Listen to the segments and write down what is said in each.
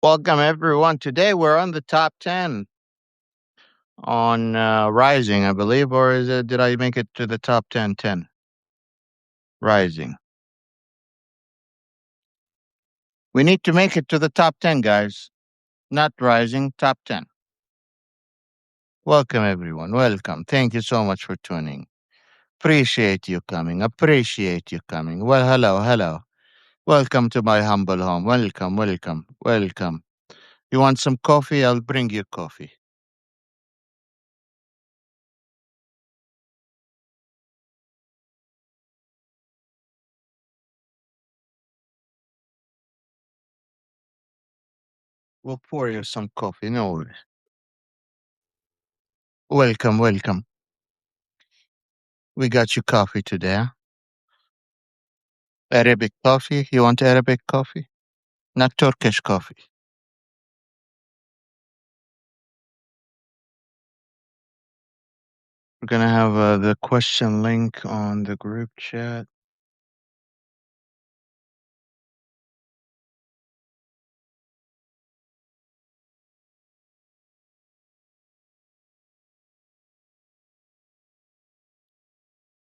Welcome, everyone. Today we're on the top 10 on Rising, I believe, or did I make it to the top 10? Rising. We need to make it to the top 10, guys. Not Rising, top 10. Welcome, everyone. Welcome. Thank you so much for tuning. Appreciate you coming. Appreciate you coming. Well, hello. Welcome to my humble home. Welcome. You want some coffee? I'll bring you coffee. We'll pour you some coffee. No worries. Welcome. We got you coffee today. Huh? Arabic coffee? You want Arabic coffee? Not Turkish coffee. We're gonna have the question link on the group chat.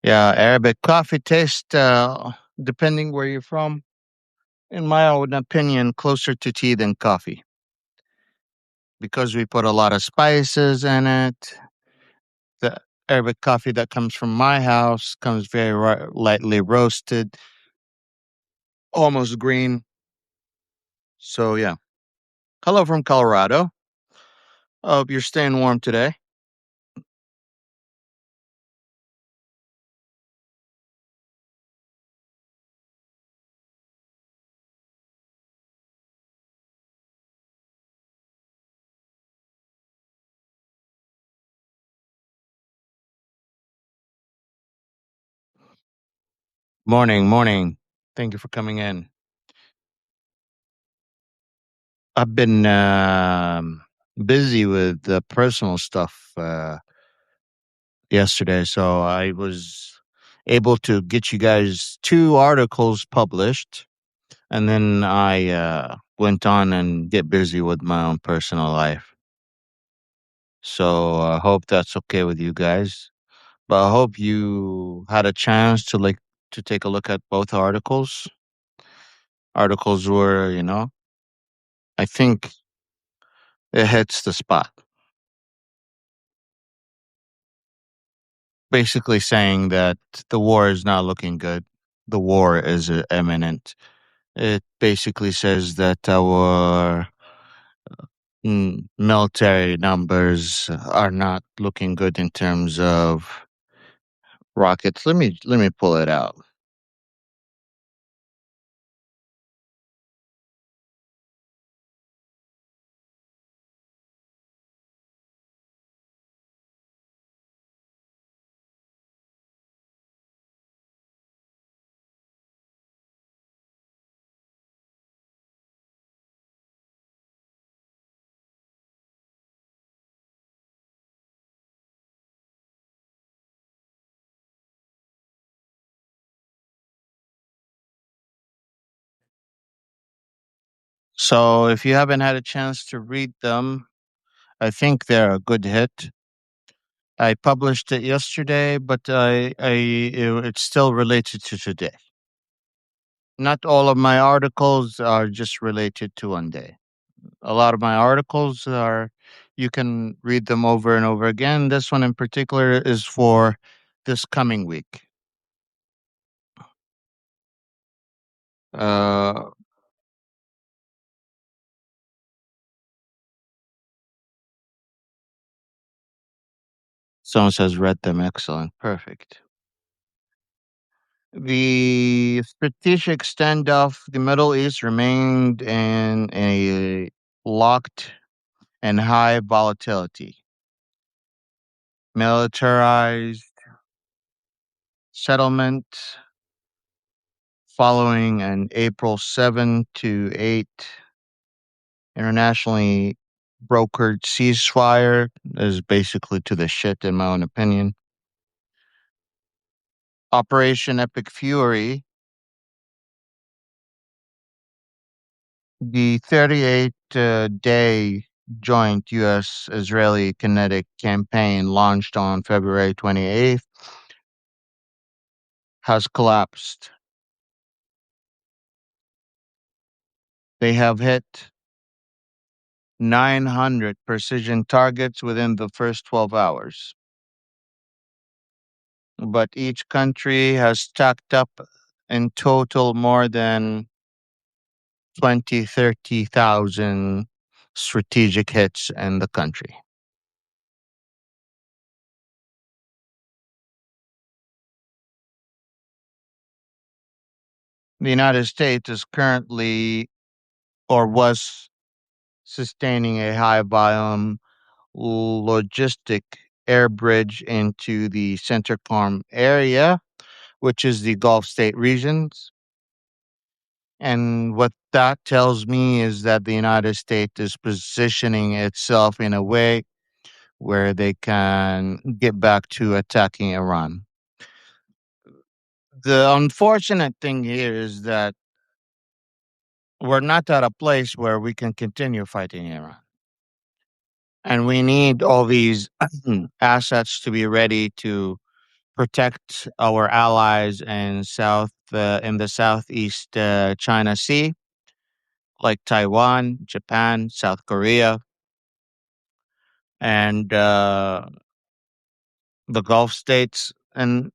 Yeah, Arabic coffee taste, depending where you're from, in my own opinion, closer to tea than coffee because we put a lot of spices in it. The Arabic coffee that comes from my house comes very lightly roasted, almost green. So, yeah. Hello from Colorado. Hope you're staying warm today. Morning. Thank you for coming in. I've been busy with the personal stuff yesterday, so I was able to get you guys two articles published, and then I went on and get busy with my own personal life. So I hope that's okay with you guys. But I hope you had a chance to take a look at both articles. Articles were, I think it hits the spot. Basically saying that the war is not looking good. The war is imminent. It basically says that our military numbers are not looking good in terms of rockets. Let me pull it out. So if you haven't had a chance to read them, I think they're a good hit. I published it yesterday, but it's still related to today. Not all of my articles are just related to one day. A lot of my articles are, you can read them over and over again. This one in particular is for this coming week. Uh, Someone says read them. Excellent. Perfect. The strategic standoff, the Middle East remained in a locked and high volatility. Militarized settlement following an April 7 to 8 internationally brokered ceasefire is basically to the shit, in my own opinion. Operation Epic Fury The 38 day joint U.S. Israeli kinetic campaign launched on February 28th has collapsed. They have hit 900 precision targets within the first 12 hours. But each country has stacked up in total more than 20, 30,000 strategic hits in the country. The United States is currently or was sustaining a high volume logistic air bridge into the Centricom area, which is the Gulf state regions. And what that tells me is that the United States is positioning itself in a way where they can get back to attacking Iran. The unfortunate thing here is that we're not at a place where we can continue fighting Iran. And we need all these assets to be ready to protect our allies in the Southeast China Sea, like Taiwan, Japan, South Korea, and the Gulf states. And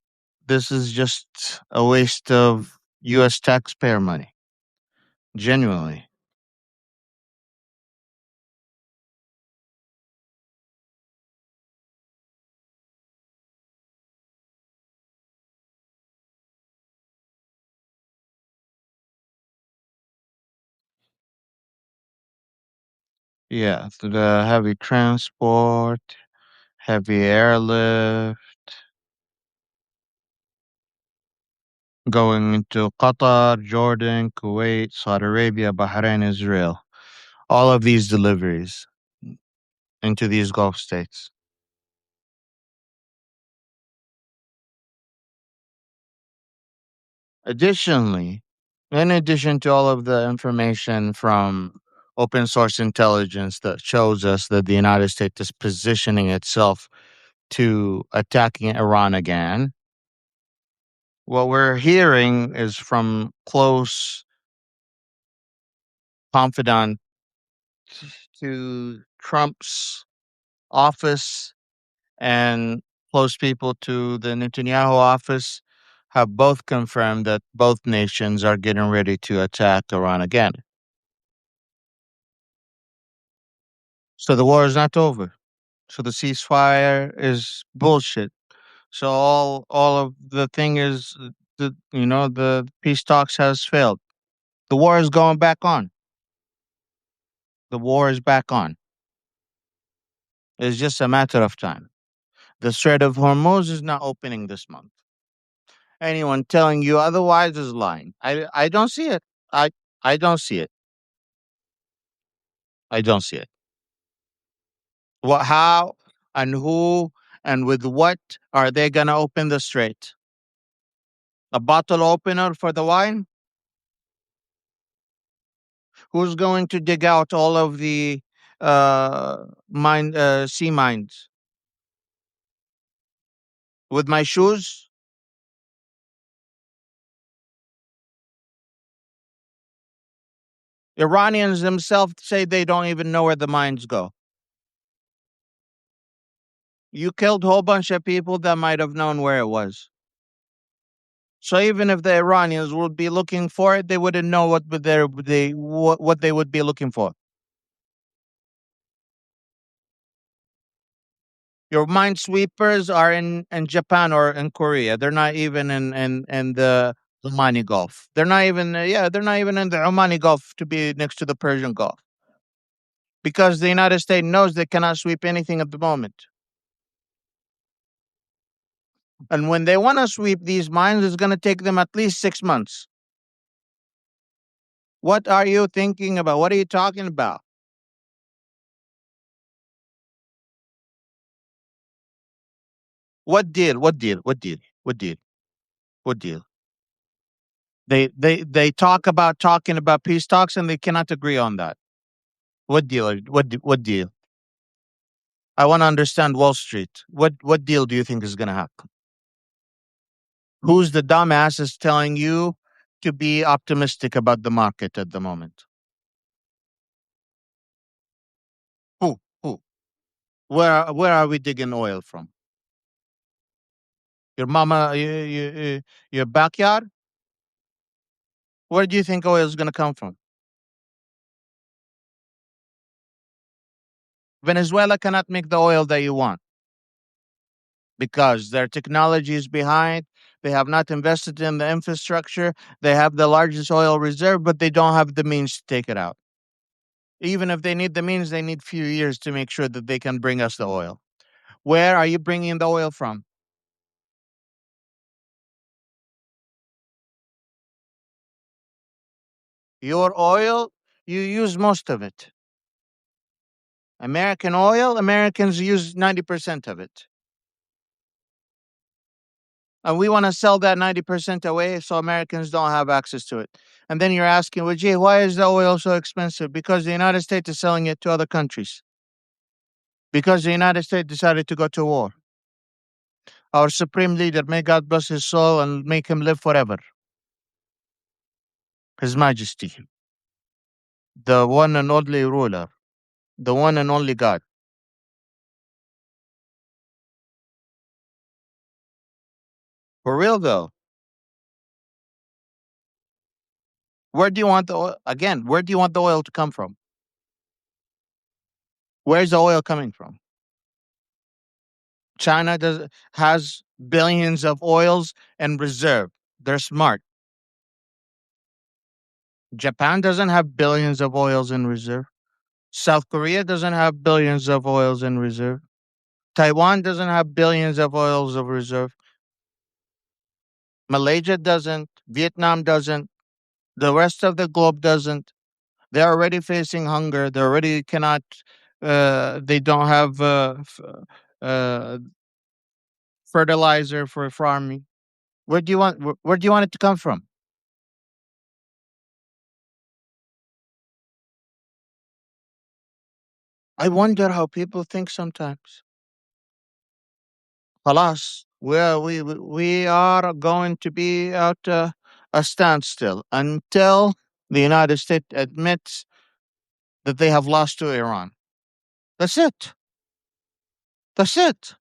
this is just a waste of U.S. taxpayer money, genuinely. Yeah, the heavy transport, heavy airlift, going into Qatar, Jordan, Kuwait, Saudi Arabia, Bahrain, Israel. All of these deliveries into these Gulf states. Additionally, in addition to all of the information from open source intelligence that shows us that the United States is positioning itself to attacking Iran again, what we're hearing is from close confidant to Trump's office and close people to the Netanyahu office have both confirmed that both nations are getting ready to attack Iran again. So the war is not over. So the ceasefire is bullshit. So all of the thing is the peace talks has failed. The war is going back on. The war is back on. It's just a matter of time. The Strait of Hormuz is not opening this month. Anyone telling you otherwise is lying. I don't see it. I I don't see it. I don't see it. What, how, and who, and with what are they gonna open the strait? A bottle opener for the wine? Who's going to dig out all of the sea mines with my shoes? Iranians themselves say they don't even know where the mines go. You killed a whole bunch of people that might have known where it was. So even if the Iranians would be looking for it, they wouldn't know what they would be looking for. Your minesweepers are in Japan or in Korea. They're not even in the Omani Gulf. They're not even they're not even in the Omani Gulf to be next to the Persian Gulf because the United States knows they cannot sweep anything at the moment. And when they want to sweep these mines, it's going to take them at least 6 months. What are you thinking about? What are you talking about? What deal? What deal? What deal? What deal? What deal? They talk about talking about peace talks and they cannot agree on that. What deal? What deal? I want to understand Wall Street. What deal do you think is going to happen? Who's the dumbass is telling you to be optimistic about the market at the moment? Who? Who? Where are we digging oil from? Your mama, your backyard? Where do you think oil is going to come from? Venezuela cannot make the oil that you want because their technology is behind. They have not invested in the infrastructure. They have the largest oil reserve, but they don't have the means to take it out. Even if they need the means, they need few years to make sure that they can bring us the oil. Where are you bringing the oil from? Your oil, you use most of it. American oil, Americans use 90% of it. And we want to sell that 90% away so Americans don't have access to it. And then you're asking, well, gee, why is the oil so expensive? Because the United States is selling it to other countries. Because the United States decided to go to war. Our supreme leader, may God bless his soul and make him live forever. His Majesty, the one and only ruler, the one and only God. For real though, where do you want the oil? Again, where do you want the oil to come from? Where's the oil coming from? China has billions of oils and reserve. They're smart. Japan doesn't have billions of oils in reserve. South Korea doesn't have billions of oils in reserve. Taiwan doesn't have billions of oils of reserve. Malaysia doesn't. Vietnam doesn't. The rest of the globe doesn't. They're already facing hunger. They already cannot. They don't have uh, fertilizer for farming. Where do you want? Where do you want it to come from? I wonder how people think sometimes. Halas, we are going to be at a standstill until the United States admits that they have lost to Iran. That's it. That's it.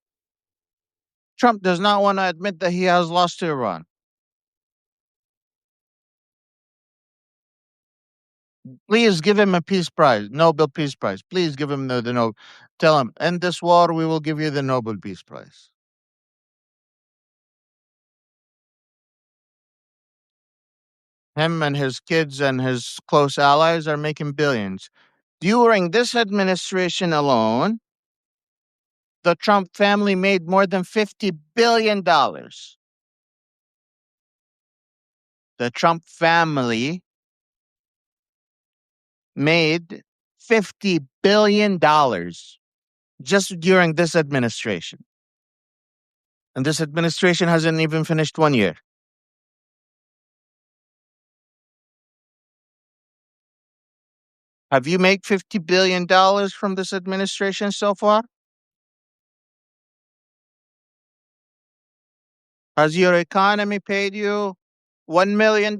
Trump does not want to admit that he has lost to Iran. Please give him a peace prize, Nobel Peace Prize. Please give him the Nobel. Tell him, end this war, we will give you the Nobel Peace Prize. Him and his kids and his close allies are making billions. During this administration alone, the Trump family made more than $50 billion. The Trump family made $50 billion just during this administration. And this administration hasn't even finished 1 year. Have you made $50 billion from this administration so far? Has your economy paid you $1 million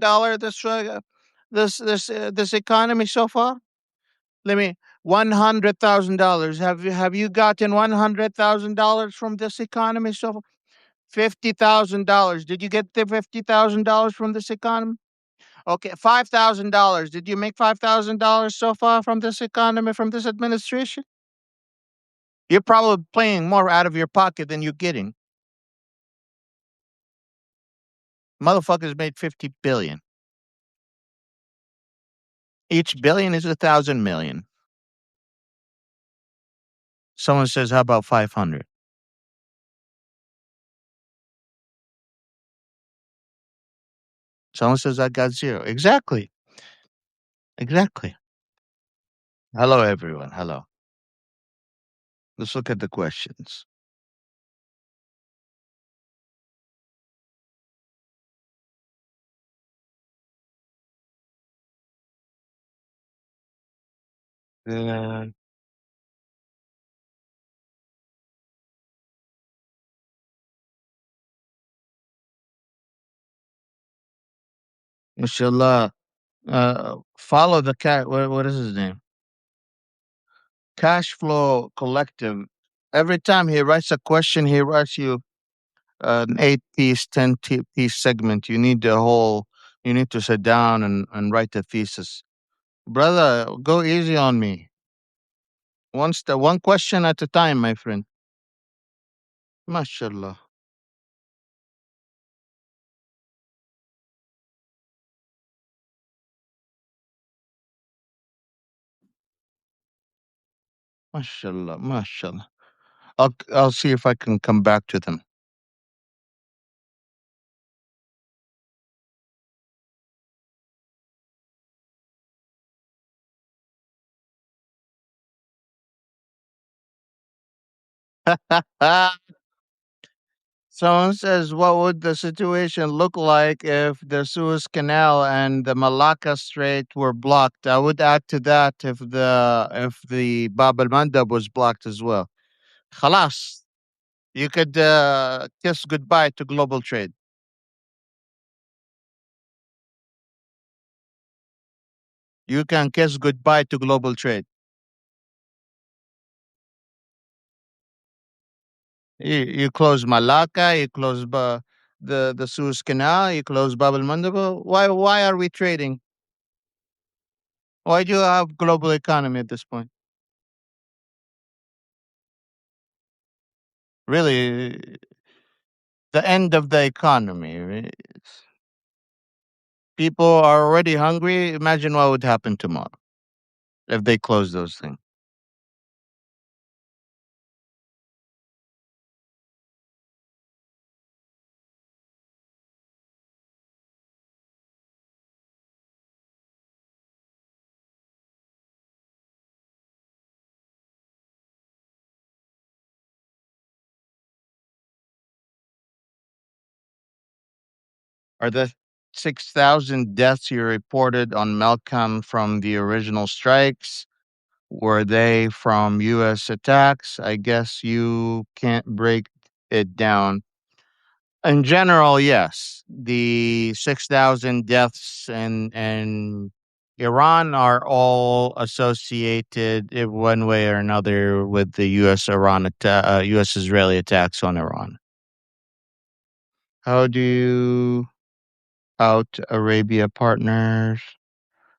this economy so far? Let me $100,000. Have you gotten $100,000 from this economy so far? $50,000. Did you get the $50,000 from this economy? Okay, $5,000. Did you make $5,000 so far from this economy, from this administration? You're probably paying more out of your pocket than you're getting. Motherfuckers made 50 billion. Each billion is 1,000 million. Someone says, how about 500? Someone says, I got zero. Exactly. Exactly. Hello, everyone. Hello. Let's look at the questions. Yeah. Mashallah. Follow the cat. What is his name? Cash Flow Collective. Every time he writes a question, he writes you an 8 piece, 10 piece segment. You need to sit down and write a thesis. Brother, go easy on me. One question at a time, my friend. MashaAllah. MashaAllah. MashaAllah. I'll see if I can come back to them. Someone says, what would the situation look like if the Suez Canal and the Malacca Strait were blocked? I would add to that if the Bab al Mandab was blocked as well. Khalas, you could kiss goodbye to global trade. You can kiss goodbye to global trade. You close Malacca, you close the Suez Canal, you close Bab al Mandab. Why are we trading? Why do you have global economy at this point? Really, the end of the economy. People are already hungry. Imagine what would happen tomorrow if they close those things. Are the 6,000 deaths you reported on Melkam from the original strikes? Were they from U.S. attacks? I guess you can't break it down. In general, yes. The 6,000 deaths in Iran are all associated in one way or another with the U.S. Israeli attacks on Iran. How do you out Arabia partners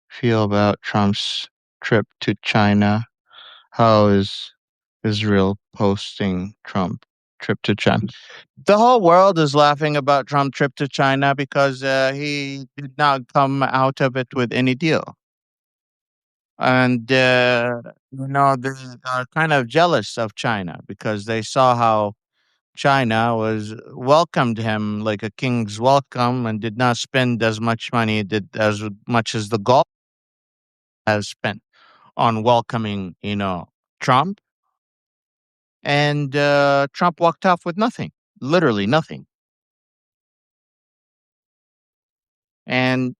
feel about Trump's trip to China? How is Israel posting Trump trip to China? The whole world is laughing about Trump trip to China because he did not come out of it with any deal. And they are kind of jealous of China because they saw how China was welcomed him like a king's welcome and did not spend as much money did as much as the Gulf has spent on welcoming, Trump. And Trump walked off with nothing, literally nothing. And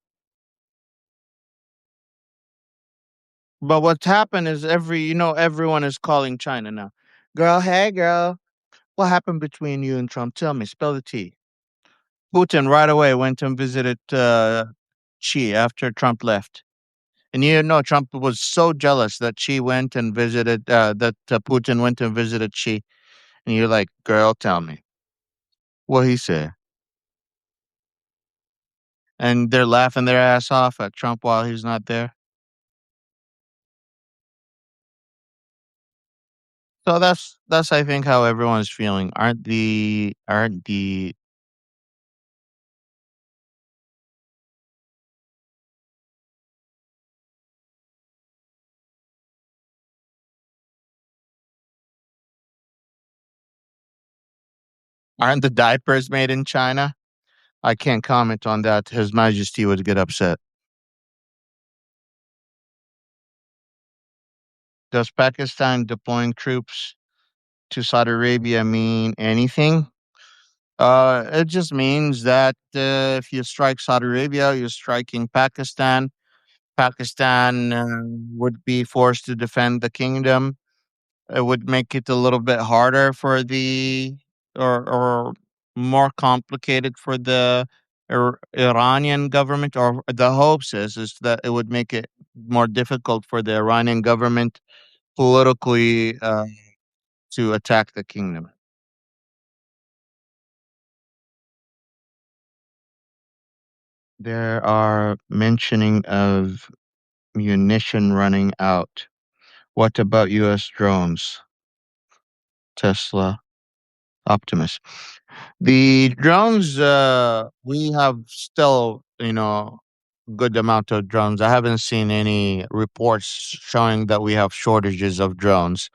but what's happened is everyone is calling China now. Girl, hey girl, what happened between you and Trump? Tell me, spill the tea. Putin right away went and visited Xi after Trump left. And Trump was so jealous that Putin went and visited Xi. And you're like, girl, tell me what he said. And they're laughing their ass off at Trump while he's not there. So that's I think how everyone's feeling. Aren't the diapers made in China? I can't comment on that. His Majesty would get upset. Does Pakistan deploying troops to Saudi Arabia mean anything? It just means that if you strike Saudi Arabia, you're striking Pakistan. Pakistan would be forced to defend the kingdom. It would make it a little bit harder for the or more complicated for the Iranian government, or the hopes is that it would make it more difficult for the Iranian government politically to attack the kingdom. There are mentioning of munition running out. What about U.S. drones? Tesla, Optimus. The drones, we have still, good amount of drones. I haven't seen any reports showing that we have shortages of drones.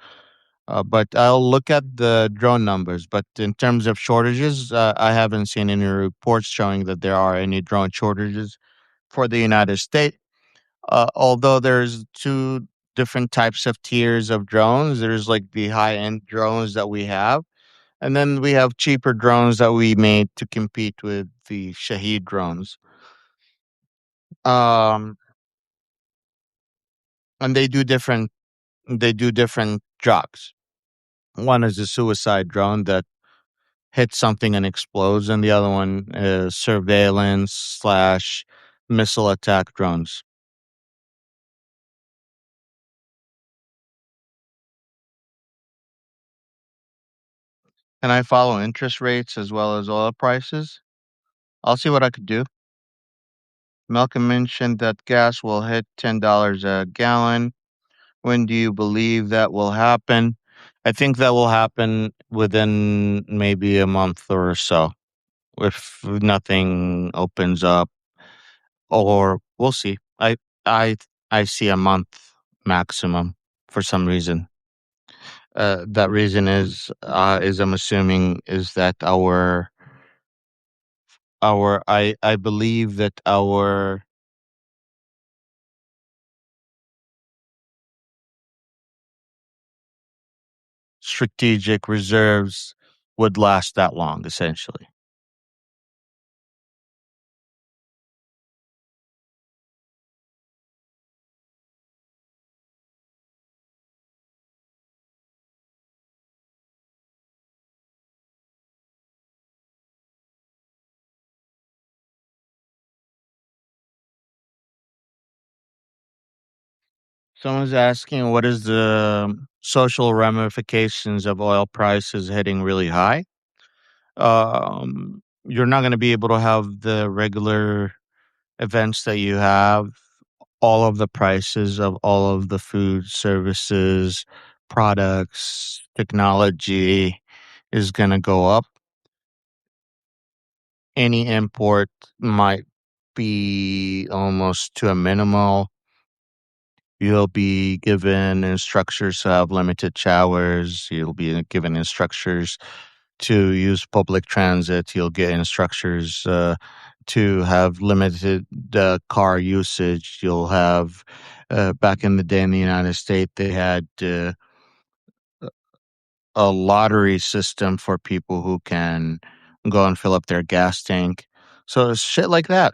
But I'll look at the drone numbers. But in terms of shortages, I haven't seen any reports showing that there are any drone shortages for the United States. Although there's two different types of tiers of drones. There's like the high end drones that we have, and then we have cheaper drones that we made to compete with the Shaheed drones. Um, and they do different jobs. One is a suicide drone that hits something and explodes, and the other one is surveillance slash missile attack drones. And I follow interest rates as well as oil prices. I'll see what I could do. Malcolm mentioned that gas will hit $10 a gallon. When do you believe that will happen? I think that will happen within maybe a month or so if nothing opens up, or we'll see. I I see a month maximum for some reason. That reason is I'm assuming is that our I believe that our strategic reserves would last that long, essentially. Someone's asking, what is the social ramifications of oil prices hitting really high? You're not going to be able to have the regular events that you have. All of the prices of all of the food, services, products, technology is going to go up. Any import might be almost to a minimal. You'll be given instructions to have limited showers. You'll be given instructions to use public transit. You'll get instructions to have limited car usage. You'll have, back in the day in the United States, they had a lottery system for people who can go and fill up their gas tank. So it's shit like that.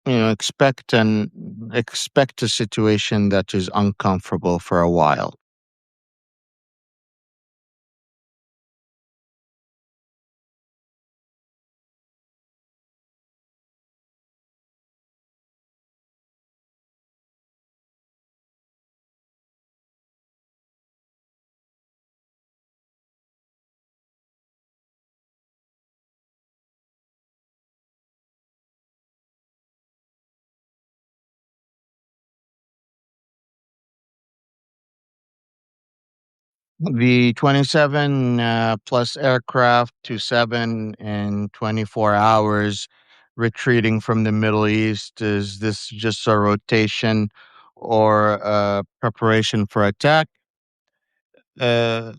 Expect a situation that is uncomfortable for a while. The 27 plus aircraft to 7 in 24 hours retreating from the Middle East, is this just a rotation or a preparation for attack? Uh,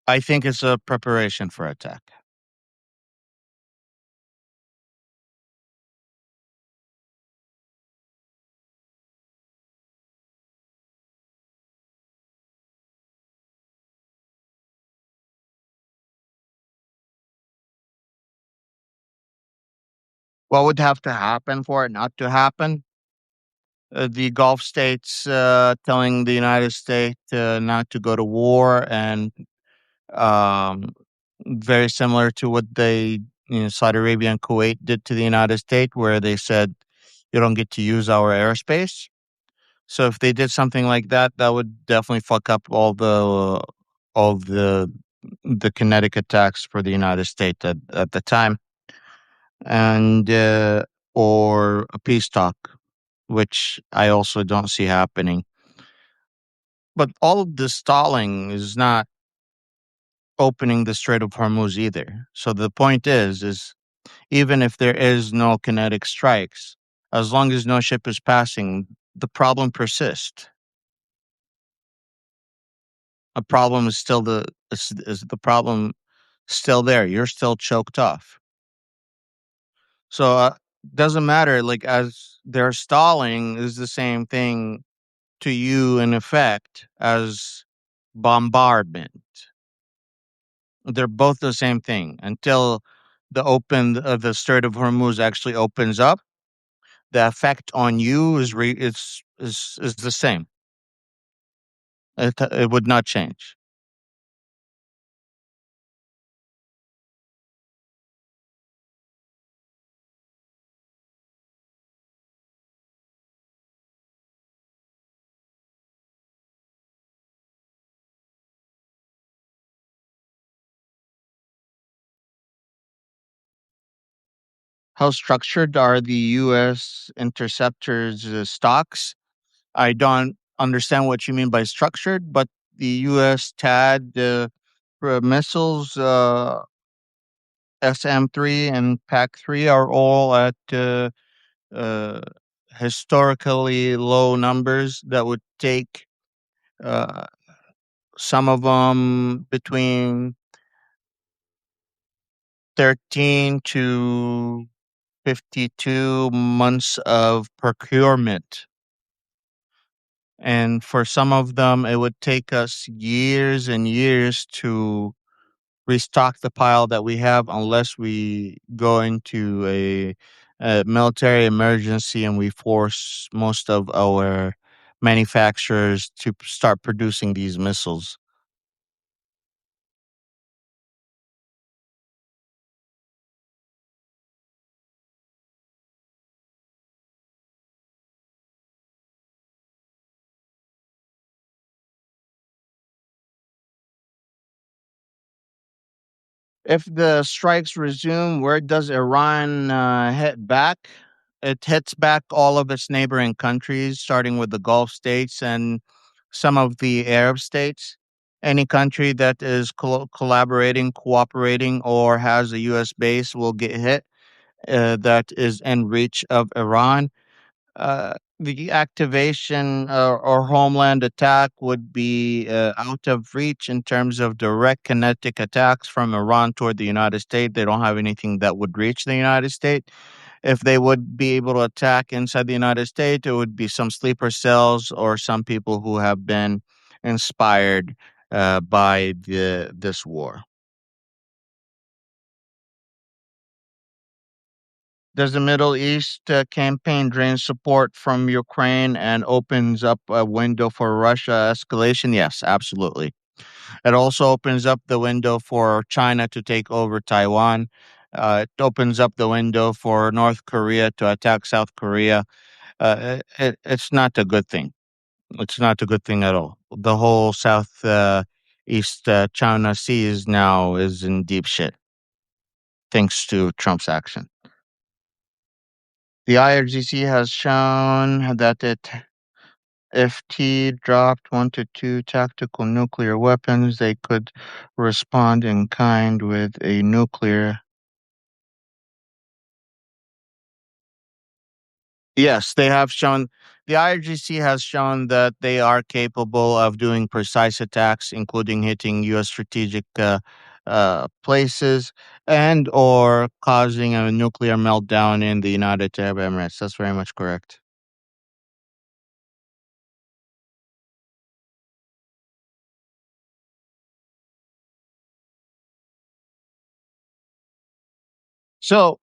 I think it's a preparation for attack. What would have to happen for it not to happen? The Gulf states telling the United States not to go to war, and um, very similar to what Saudi Arabia and Kuwait did to the United States, where they said you don't get to use our airspace. So if they did something like that, that would definitely fuck up all the kinetic attacks for the United States at the time, and or a peace talk, which I also don't see happening. But all of this stalling is not opening the Strait of Hormuz either. So the point is even if there is no kinetic strikes, as long as no ship is passing, the problem persists. A problem is still is the problem still there. You're still choked off. So doesn't matter. Like as they're stalling is the same thing to you in effect as bombardment. They're both the same thing until the Strait of Hormuz actually opens up. The effect on you is the same. It would not change. How structured are the U.S. interceptors stocks? I don't understand what you mean by structured, but the U.S. TAD missiles, SM-3 and PAC-3 are all at uh, historically low numbers that would take uh, some of them between 13 to 52 months of procurement. And for some of them, it would take us years and years to restock the pile that we have unless we go into a military emergency and we force most of our manufacturers to start producing these missiles. If the strikes resume, where does Iran hit back? It hits back all of its neighboring countries, starting with the Gulf states and some of the Arab states. Any country that is collaborating, cooperating, or has a U.S. base will get hit. That is in reach of Iran. The activation or homeland attack would be out of reach in terms of direct kinetic attacks from Iran toward the United States. They don't have anything that would reach the United States. If they would be able to attack inside the United States, it would be some sleeper cells or some people who have been inspired by this war. Does the Middle East campaign drain support from Ukraine and opens up a window for Russia escalation? Yes, absolutely. It also opens up the window for China to take over Taiwan. It opens up the window for North Korea to attack South Korea. It's not a good thing. It's not a good thing at all. The whole South East China Sea is in deep shit thanks to Trump's action. The IRGC has shown that if T dropped 1 to 2 tactical nuclear weapons, they could respond in kind with a nuclear. Yes, they have shown. The IRGC has shown that they are capable of doing precise attacks, including hitting U.S. strategic places and or causing a nuclear meltdown in the United Arab Emirates. That's very much correct. So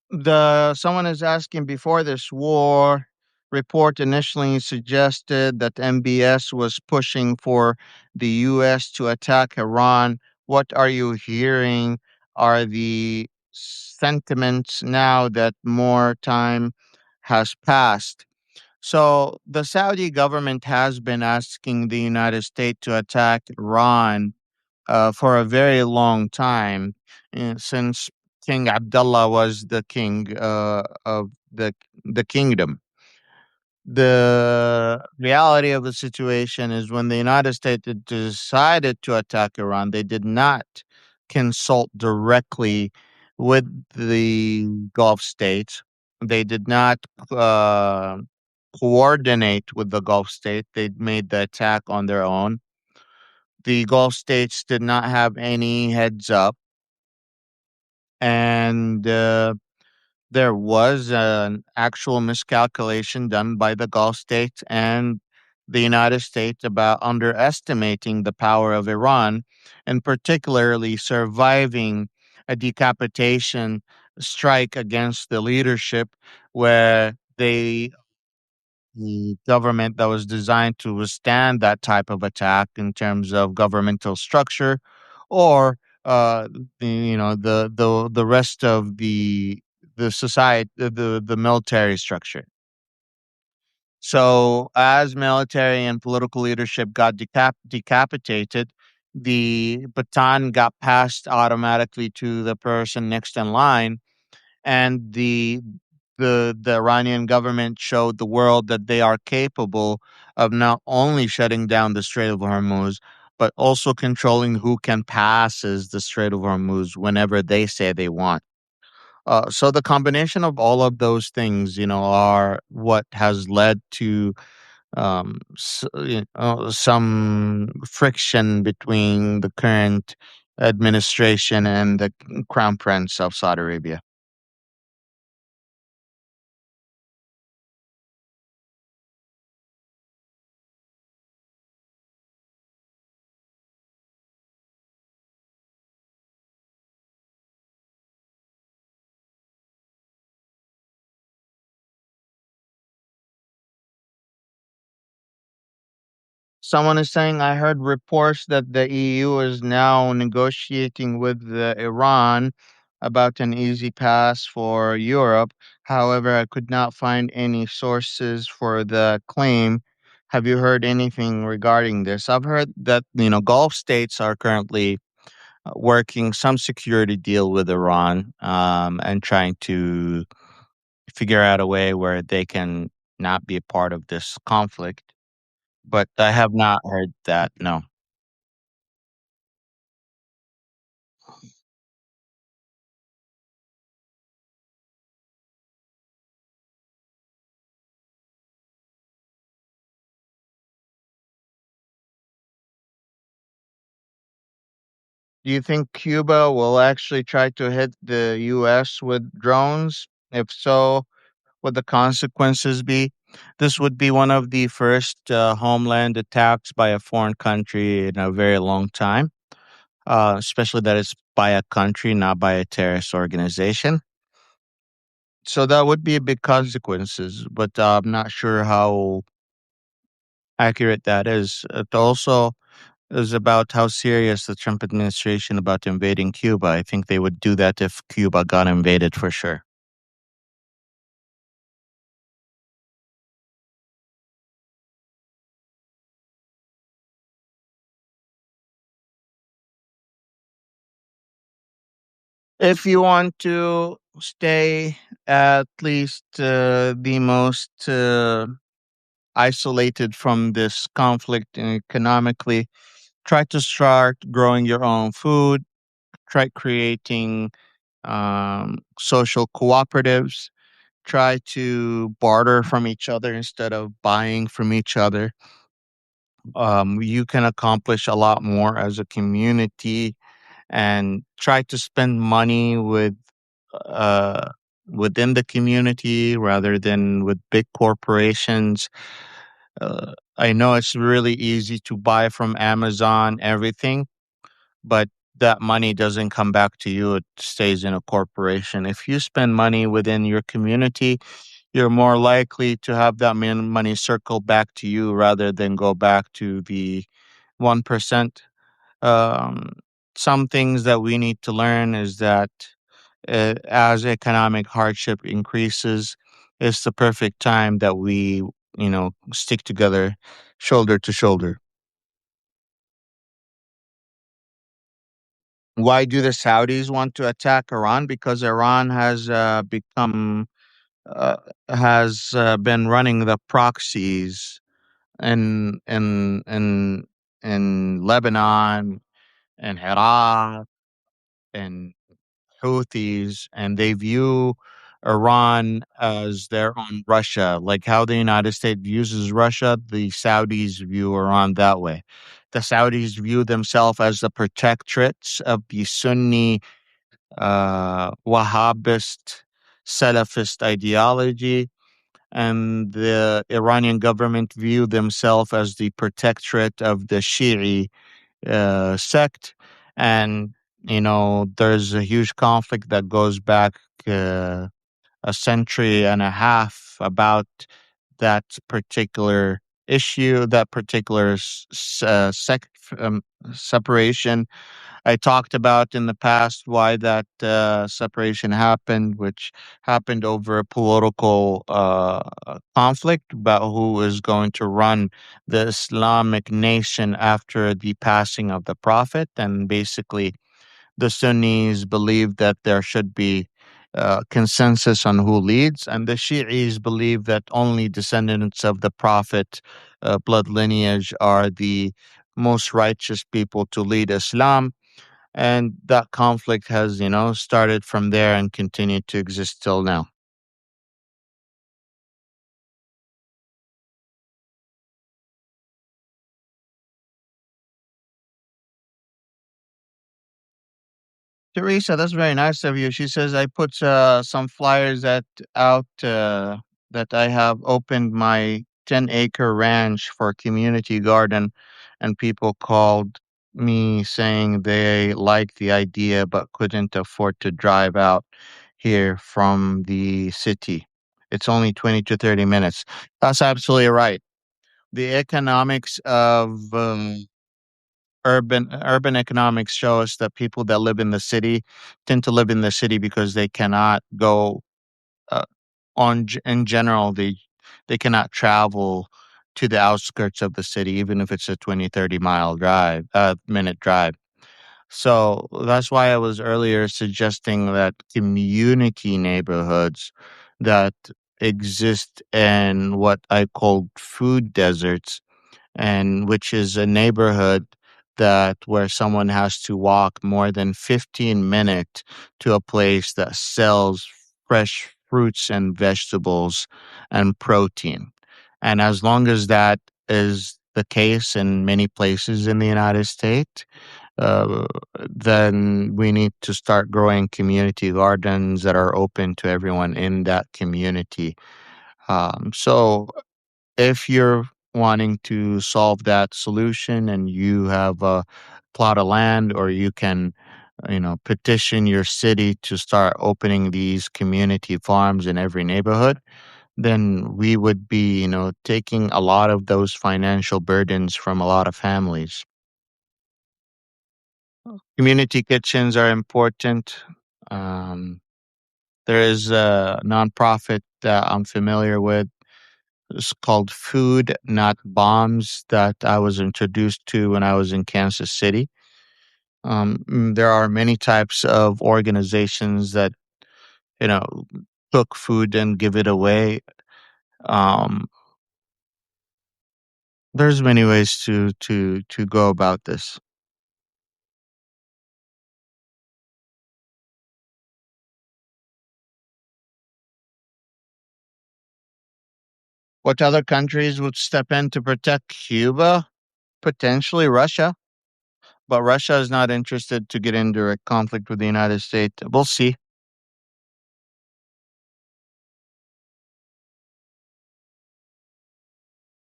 The someone is asking, before this war, report initially suggested that MBS was pushing for the US to attack Iran. What are you hearing? Are the sentiments now that more time has passed? So the Saudi government has been asking the United States to attack Iran for a very long time, since King Abdullah was the king of the kingdom. The reality of the situation is, when the United States had decided to attack Iran, they did not consult directly with the Gulf states. They did not uh, coordinate with the Gulf state. They made the attack on their own. The Gulf states did not have any heads up, and there was an actual miscalculation done by the Gulf states and the United States about underestimating the power of Iran, and particularly surviving a decapitation strike against the leadership, where the government that was designed to withstand that type of attack in terms of governmental structure, or uh the rest of the society, the military structure. So as military and political leadership got decapitated, the baton got passed automatically to the person next in line, and the Iranian government showed the world that they are capable of not only shutting down the Strait of Hormuz, but also controlling who can passes the Strait of Hormuz whenever they say they want. So the combination of all of those things, are what has led to some friction between the current administration and the Crown Prince of Saudi Arabia. Someone is saying, I heard reports that the EU is now negotiating with Iran about an easy pass for Europe. However, I could not find any sources for the claim. Have you heard anything regarding this? I've heard that, Gulf states are currently working some security deal with Iran, and trying to figure out a way where they can not be a part of this conflict. But I have not heard that, no. Do you think Cuba will actually try to hit the US with drones? If so, what the consequences be? This would be one of the first homeland attacks by a foreign country in a very long time, especially that it's by a country, not by a terrorist organization. So that would be a big consequences, but I'm not sure how accurate that is. It also is about how serious the Trump administration about invading Cuba. I think they would do that if Cuba got invaded for sure. If you want to stay at least the most isolated from this conflict economically, try to start growing your own food, try creating social cooperatives, try to barter from each other instead of buying from each other. You can accomplish a lot more as a community, and try to spend money uh, within the community rather than with big corporations. I know it's really easy to buy from Amazon everything, but that money doesn't come back to you, it stays in a corporation. If you spend money within your community, you're more likely to have that money circle back to you rather than go back to the 1%. Um, some things that we need to learn is that as economic hardship increases, it's the perfect time that we, stick together shoulder to shoulder. Why do the Saudis want to attack Iran? Because Iran has uh, been running the proxies in in in in Lebanon and Iraq and Houthis, and they view Iran as their own Russia, like how the United States uses Russia. The Saudis view Iran that way. The Saudis view themselves as the protectorates of the Sunni Wahhabist Salafist ideology, and the Iranian government view themselves as the protectorate of the Shi'i sect. And, there's a huge conflict that goes back uh, a century and a half about that particular issue, that particular separation. I talked about in the past why that separation happened, which happened over a political conflict about who is going to run the Islamic nation after the passing of the Prophet. And basically, the Sunnis believe that there should be consensus on who leads, and the Shi'is believe that only descendants of the Prophet blood lineage are the most righteous people to lead Islam. And that conflict has, started from there and continued to exist till now. Teresa, that's very nice of you. She says I put some flyers out that I have opened my 10-acre ranch for community garden, and people called me saying they like the idea but couldn't afford to drive out here from the city. It's only 20 to 30 minutes. That's absolutely right. The economics of urban economics show us that people that live in the city tend to live in the city because they cannot go uh, in general they cannot travel to the outskirts of the city even if it's a 20-30 mile drive minute drive. So that's why I was earlier suggesting that community neighborhoods that exist in what I called food deserts, and which is a neighborhood that where someone has to walk more than 15 minutes to a place that sells fresh fruits and vegetables and protein. And as long as that is the case in many places in the United States, uh, then we need to start growing community gardens that are open to everyone in that community. So if you're wanting to solve that solution and you have a plot of land, or you can petition your city to start opening these community farms in every neighborhood, then we would be taking a lot of those financial burdens from a lot of families. Community kitchens are important. um, there is a nonprofit that I'm familiar with. It's called Food Not Bombs that I was introduced to when I was in Kansas City. There are many types of organizations that you know cook food and give it away. Um, there's many ways to go about this. What other countries would step in to protect Cuba? Potentially Russia, but Russia is not interested to get in direct conflict with the United States. We'll see.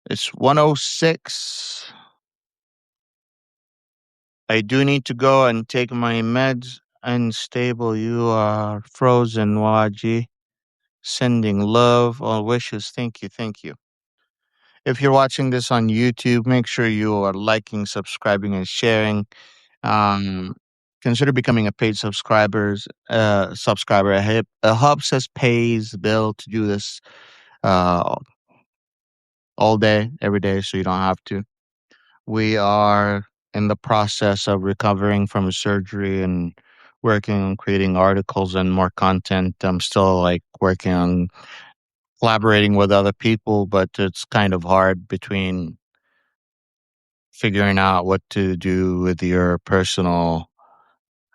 It's 106. I do need to go and take my meds. Unstable, you are frozen, Waji. Sending love, all wishes. Thank you, thank you. If you're watching this on YouTube, make sure you are liking, subscribing, and sharing. Um, Consider becoming a paid subscriber. Helps us pays the bill to do this uh, all day, every day, so you don't have to. We are in the process of recovering from surgery and working on creating articles and more content. I'm still like working on collaborating with other people, but it's kind of hard between figuring out what to do with your personal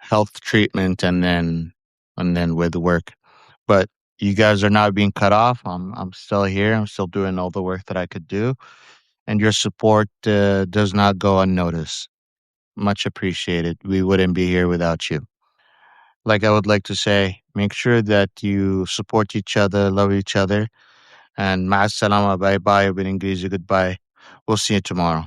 health treatment and then with work. But you guys are not being cut off. I'm still here. I'm still doing all the work that I could do, and your support does not go unnoticed. Much appreciated. We wouldn't be here without you. Like I would like to say, make sure that you support each other, love each other, and ma'as salama, bye bye, in English, goodbye. We'll see you tomorrow.